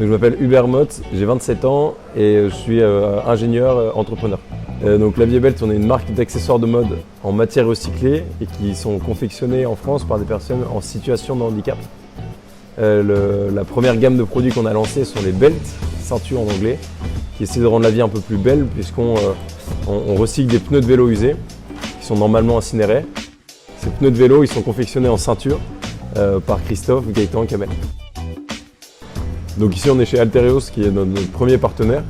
Donc, je m'appelle Hubert Motte, j'ai 27 ans et je suis ingénieur entrepreneur. Donc la Viebelt, on est une marque d'accessoires de mode en matière recyclée et qui sont confectionnés en France par des personnes en situation de handicap. La première gamme de produits qu'on a lancée sont les belts, ceintures en anglais, qui essaient de rendre la vie un peu plus belle puisqu'on recycle des pneus de vélo usés qui sont normalement incinérés. Ces pneus de vélo, ils sont confectionnés en ceinture par Christophe, Gaëtan, Kamel. Donc ici on est chez Altereos qui est notre premier partenaire.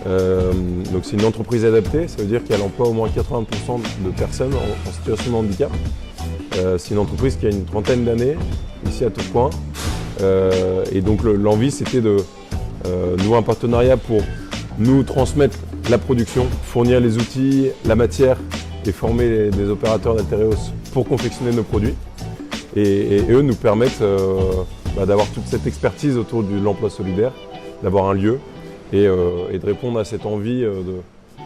Donc c'est une entreprise adaptée, ça veut dire qu'elle emploie au moins 80% de personnes en situation de handicap. C'est une entreprise qui a une trentaine d'années, ici à Tourcoing. Et donc l'envie c'était de nouer un partenariat pour nous transmettre la production, fournir les outils, la matière et former des opérateurs d'Altereos pour confectionner nos produits. Et eux nous permettent d'avoir toute cette expertise autour de l'emploi solidaire, d'avoir un lieu et de répondre à cette envie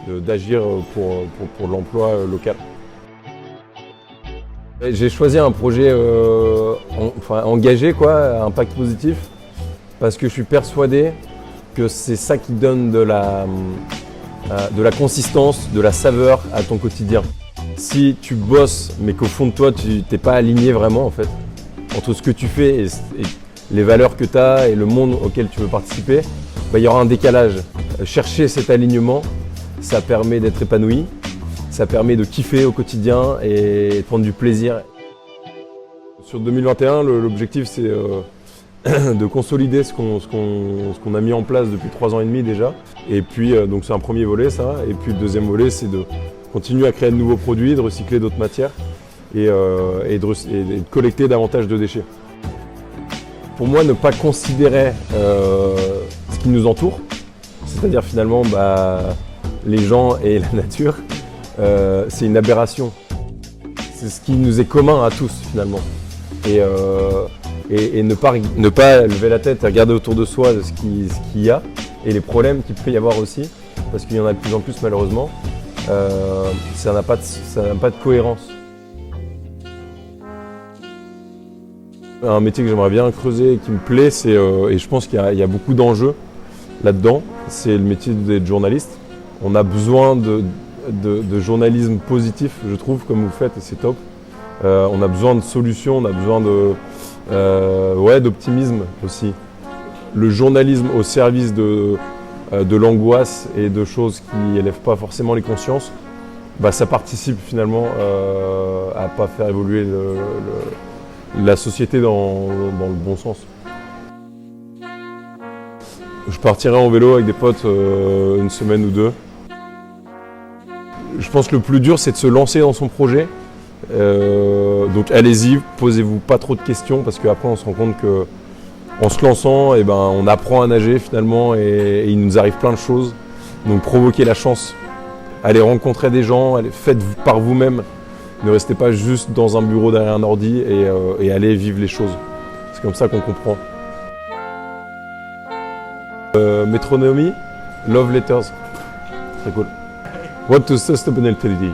d'agir pour l'emploi local. J'ai choisi un projet engagé, à impact positif, parce que je suis persuadé que c'est ça qui donne de la consistance, de la saveur à ton quotidien. Si tu bosses mais qu'au fond de toi tu n'es pas aligné vraiment en fait, entre ce que tu fais et les valeurs que tu as et le monde auquel tu veux participer, il y aura un décalage. Chercher cet alignement, ça permet d'être épanoui, ça permet de kiffer au quotidien et de prendre du plaisir. Sur 2021, l'objectif c'est de consolider ce qu'on a mis en place depuis 3 ans et demi déjà. Et puis donc c'est un premier volet ça. Et puis le deuxième volet c'est de continuer à créer de nouveaux produits, de recycler d'autres matières et de collecter davantage de déchets. Pour moi, ne pas considérer ce qui nous entoure, c'est-à-dire finalement les gens et la nature, c'est une aberration. C'est ce qui nous est commun à tous finalement. Et ne pas lever la tête et regarder autour de soi de ce qu'il y a et les problèmes qu'il peut y avoir aussi, parce qu'il y en a de plus en plus malheureusement, ça n'a pas de cohérence. Un métier que j'aimerais bien creuser et qui me plaît, et je pense qu'il y a beaucoup d'enjeux là-dedans, c'est le métier d'être journaliste. On a besoin de journalisme positif, je trouve, comme vous faites, et c'est top. On a besoin de solutions, on a besoin d'optimisme aussi. Le journalisme au service de l'angoisse et de choses qui n'élèvent pas forcément les consciences, ça participe finalement à ne pas faire évoluer la société dans le bon sens. Je partirai en vélo avec des potes une semaine ou deux. Je pense que le plus dur c'est de se lancer dans son projet. Donc allez-y, posez-vous pas trop de questions parce qu'après on se rend compte que en se lançant, on apprend à nager finalement et il nous arrive plein de choses. Donc provoquez la chance, allez rencontrer des gens, faites par vous-même. Ne restez pas juste dans un bureau derrière un ordi et allez vivre les choses. C'est comme ça qu'on comprend. Metronomy, Love Letters. Très cool. What to sustainability?